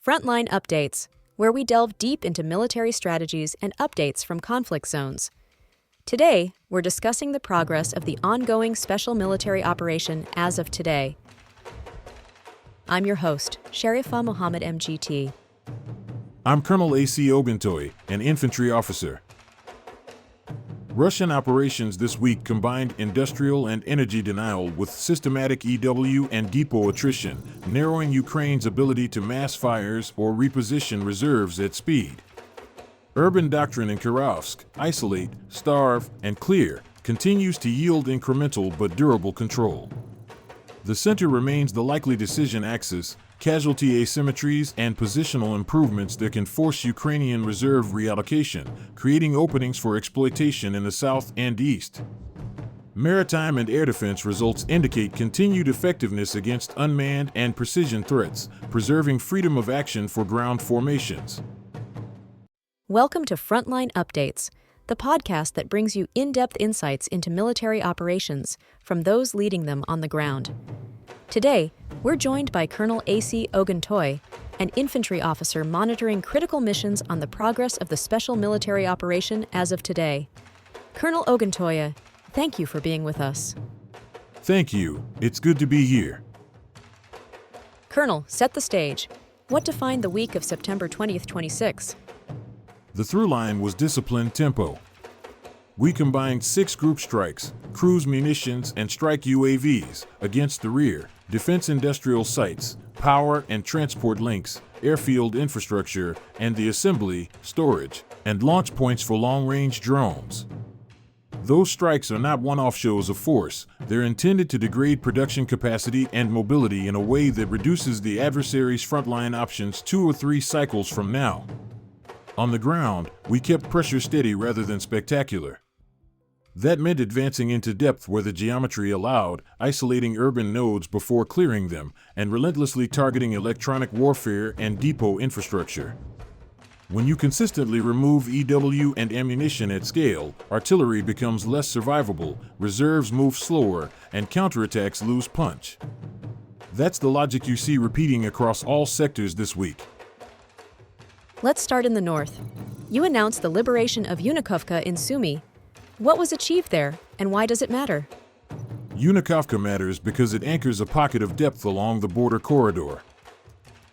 Frontline Updates, where we delve deep into military strategies and updates from conflict zones. Today, we're discussing the progress of the ongoing special military operation as of today. I'm your host, Sharifa Mohammed MGT. I'm Colonel A.C. Oguntoy, an infantry officer. Russian operations this week combined industrial and energy denial with systematic EW and depot attrition, narrowing Ukraine's ability to mass fires or reposition reserves at speed. Urban Doctrine in Kirovsk, isolate, starve, and clear, continues to yield incremental but durable control. The center remains the likely decision axis, casualty asymmetries and positional improvements that can force Ukrainian reserve reallocation, creating openings for exploitation in the south and east. Maritime and air defense results indicate continued effectiveness against unmanned and precision threats, preserving freedom of action for ground formations. Welcome to Frontline Updates, the podcast that brings you in-depth insights into military operations from those leading them on the ground. Today, we're joined by Colonel A.C. Oguntoy, an infantry officer monitoring critical missions on the progress of the special military operation as of today. Colonel Oguntoy, thank you for being with us. Thank you. It's good to be here. Colonel, set the stage. What defined the week of September 20th, 26? The through line was disciplined tempo. We combined 6 group strikes, cruise munitions, and strike UAVs against the rear, defense industrial sites, power and transport links, airfield infrastructure, and the assembly, storage, and launch points for long-range drones. Those strikes are not one-off shows of force. They're intended to degrade production capacity and mobility in a way that reduces the adversary's frontline options 2 or 3 cycles from now. On the ground, we kept pressure steady rather than spectacular. That meant advancing into depth where the geometry allowed, isolating urban nodes before clearing them, and relentlessly targeting electronic warfare and depot infrastructure. When you consistently remove EW and ammunition at scale, artillery becomes less survivable, reserves move slower, and counterattacks lose punch. That's the logic you see repeating across all sectors this week. Let's start in the north. You announced the liberation of Unikovka in Sumy. What was achieved there, and why does it matter? Unikovka matters because it anchors a pocket of depth along the border corridor.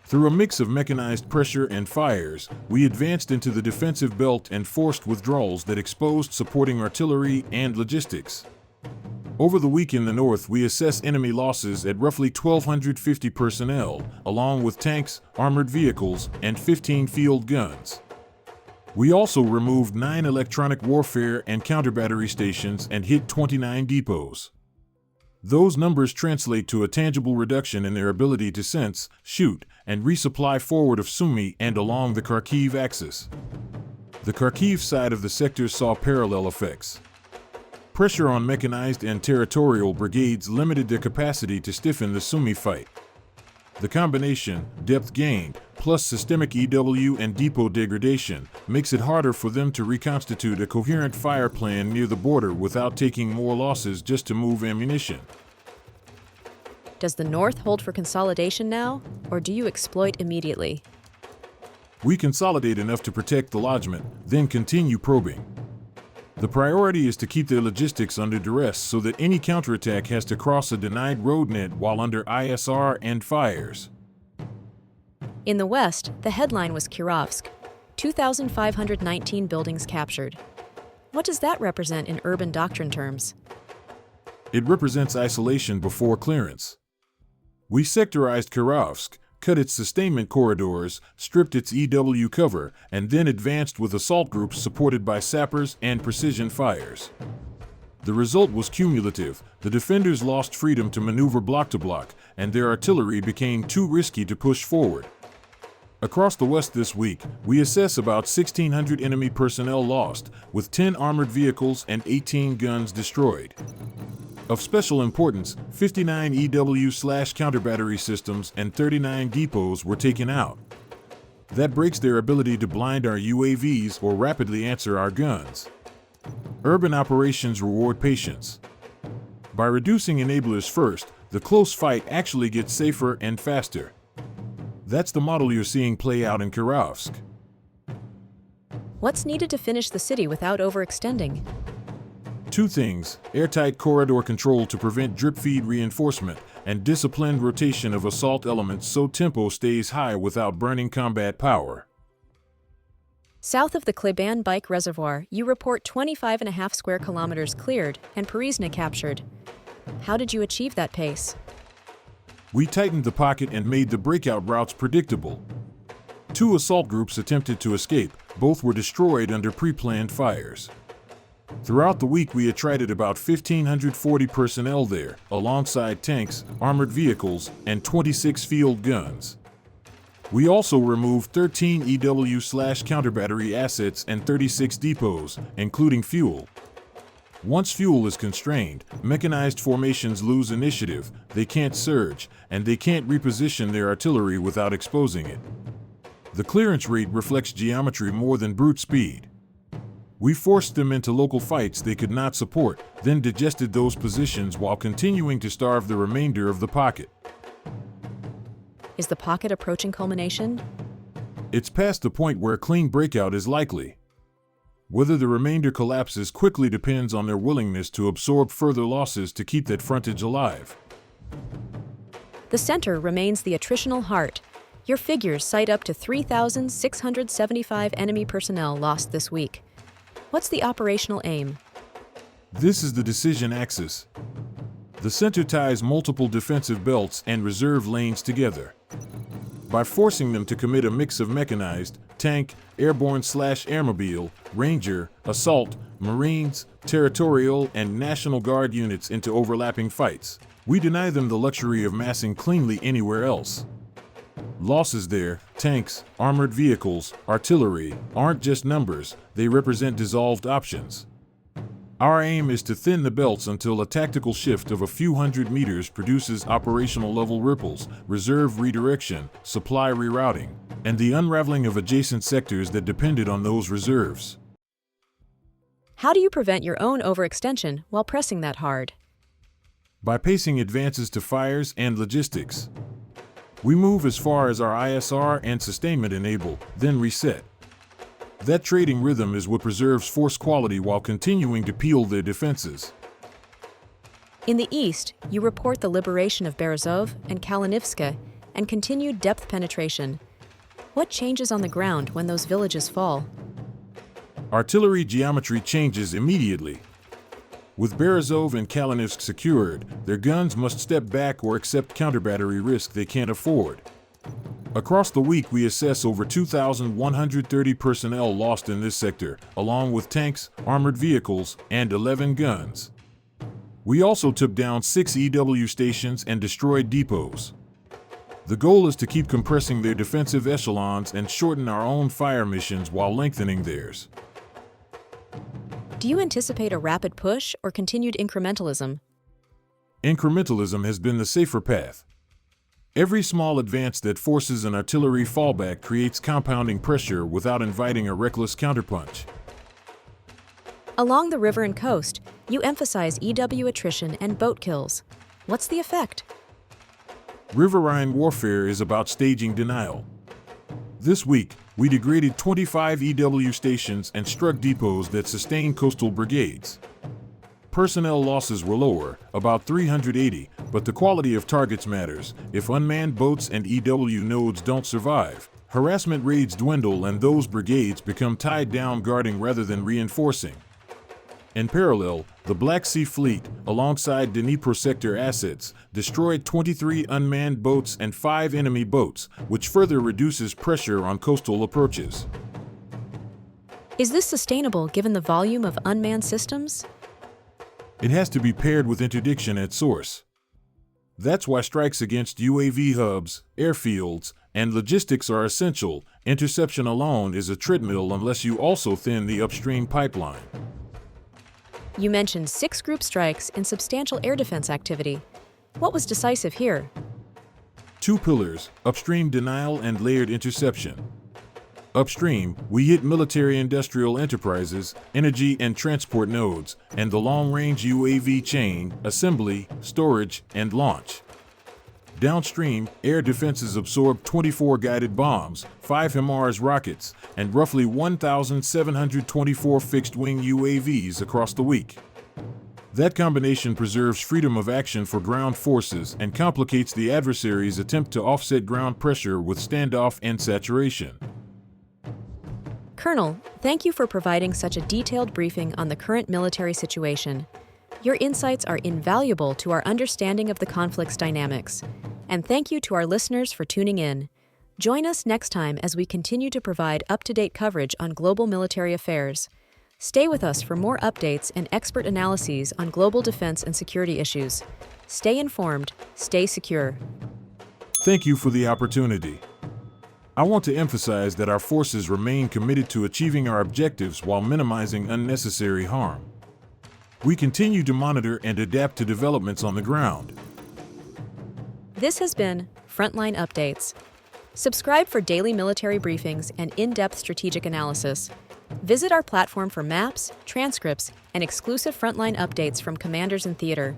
Through a mix of mechanized pressure and fires, we advanced into the defensive belt and forced withdrawals that exposed supporting artillery and logistics. Over the week in the north, we assess enemy losses at roughly 1,250 personnel, along with tanks, armored vehicles, and 15 field guns. We also removed 9 electronic warfare and counter-battery stations and hit 29 depots. Those numbers translate to a tangible reduction in their ability to sense, shoot, and resupply forward of Sumy and along the Kharkiv axis. The Kharkiv side of the sector saw parallel effects. Pressure on mechanized and territorial brigades limited their capacity to stiffen the Sumy fight. The combination, depth gained, plus systemic EW and depot degradation, makes it harder for them to reconstitute a coherent fire plan near the border without taking more losses just to move ammunition. Does the north hold for consolidation now, or do you exploit immediately? We consolidate enough to protect the lodgment, then continue probing. The priority is to keep their logistics under duress so that any counterattack has to cross a denied road net while under ISR and fires. In the west, the headline was Kirovsk, 2,519 buildings captured. What does that represent in urban doctrine terms? It represents isolation before clearance. We sectorized Kirovsk, cut its sustainment corridors, stripped its EW cover, and then advanced with assault groups supported by sappers and precision fires. The result was cumulative. The defenders lost freedom to maneuver block to block, and their artillery became too risky to push forward. Across the west this week, we assess about 1,600 enemy personnel lost, with 10 armored vehicles and 18 guns destroyed. Of special importance, 59 EW/counter-battery systems and 39 depots were taken out. That breaks their ability to blind our UAVs or rapidly answer our guns. Urban operations reward patience. By reducing enablers first, the close fight actually gets safer and faster. That's the model you're seeing play out in Kirovsk. What's needed to finish the city without overextending? Two things: airtight corridor control to prevent drip-feed reinforcement, and disciplined rotation of assault elements so tempo stays high without burning combat power. South of the Kleban Bike Reservoir, you report 25.5 square kilometers cleared and Perizna captured. How did you achieve that pace? We tightened the pocket and made the breakout routes predictable. Two assault groups attempted to escape. Both were destroyed under pre-planned fires. Throughout the week, we attrited about 1,540 personnel there, alongside tanks, armored vehicles, and 26 field guns. We also removed 13 EW/counterbattery assets and 36 depots, including fuel. Once fuel is constrained, mechanized formations lose initiative, they can't surge, and they can't reposition their artillery without exposing it. The clearance rate reflects geometry more than brute speed. We forced them into local fights they could not support, then digested those positions while continuing to starve the remainder of the pocket. Is the pocket approaching culmination? It's past the point where a clean breakout is likely. Whether the remainder collapses quickly depends on their willingness to absorb further losses to keep that frontage alive. The center remains the attritional heart. Your figures cite up to 3,675 enemy personnel lost this week. What's the operational aim? This is the decision axis. The center ties multiple defensive belts and reserve lanes together. By forcing them to commit a mix of mechanized, tank, airborne/airmobile, ranger, assault, marines, territorial, and National Guard units into overlapping fights, we deny them the luxury of massing cleanly anywhere else. Losses there, tanks, armored vehicles, artillery, aren't just numbers, they represent dissolved options. Our aim is to thin the belts until a tactical shift of a few hundred meters produces operational level ripples, reserve redirection, supply rerouting, and the unraveling of adjacent sectors that depended on those reserves. How do you prevent your own overextension while pressing that hard? By pacing advances to fires and logistics. We move as far as our ISR and sustainment enable, then reset. That trading rhythm is what preserves force quality while continuing to peel their defenses. In the east, you report the liberation of Berezov and Kalinivska and continued depth penetration. What changes on the ground when those villages fall? Artillery geometry changes immediately. With Berezov and Kalinivsk secured, their guns must step back or accept counterbattery risk they can't afford. Across the week, we assess over 2,130 personnel lost in this sector, along with tanks, armored vehicles, and 11 guns. We also took down 6 EW stations and destroyed depots. The goal is to keep compressing their defensive echelons and shorten our own fire missions while lengthening theirs. Do you anticipate a rapid push or continued incrementalism? Incrementalism has been the safer path. Every small advance that forces an artillery fallback creates compounding pressure without inviting a reckless counterpunch. Along the river and coast, you emphasize EW attrition and boat kills. What's the effect? Riverine warfare is about staging denial. This week, we degraded 25 EW stations and struck depots that sustained coastal brigades. Personnel losses were lower, about 380, but the quality of targets matters. If unmanned boats and EW nodes don't survive, harassment raids dwindle and those brigades become tied down guarding rather than reinforcing. In parallel, the Black Sea Fleet, alongside Dnipro sector assets, destroyed 23 unmanned boats and 5 enemy boats, which further reduces pressure on coastal approaches. Is this sustainable given the volume of unmanned systems? It has to be paired with interdiction at source. That's why strikes against UAV hubs, airfields, and logistics are essential. Interception alone is a treadmill unless you also thin the upstream pipeline. You mentioned 6 group strikes and substantial air defense activity. What was decisive here? 2 pillars, upstream denial and layered interception. Upstream, we hit military-industrial enterprises, energy and transport nodes, and the long-range UAV chain, assembly, storage, and launch. Downstream, air defenses absorbed 24 guided bombs, 5 HIMARS rockets, and roughly 1,724 fixed-wing UAVs across the week. That combination preserves freedom of action for ground forces and complicates the adversary's attempt to offset ground pressure with standoff and saturation. Colonel, thank you for providing such a detailed briefing on the current military situation. Your insights are invaluable to our understanding of the conflict's dynamics. And thank you to our listeners for tuning in. Join us next time as we continue to provide up-to-date coverage on global military affairs. Stay with us for more updates and expert analyses on global defense and security issues. Stay informed, stay secure. Thank you for the opportunity. I want to emphasize that our forces remain committed to achieving our objectives while minimizing unnecessary harm. We continue to monitor and adapt to developments on the ground. This has been Frontline Updates. Subscribe for daily military briefings and in-depth strategic analysis. Visit our platform for maps, transcripts, and exclusive Frontline updates from commanders in theater.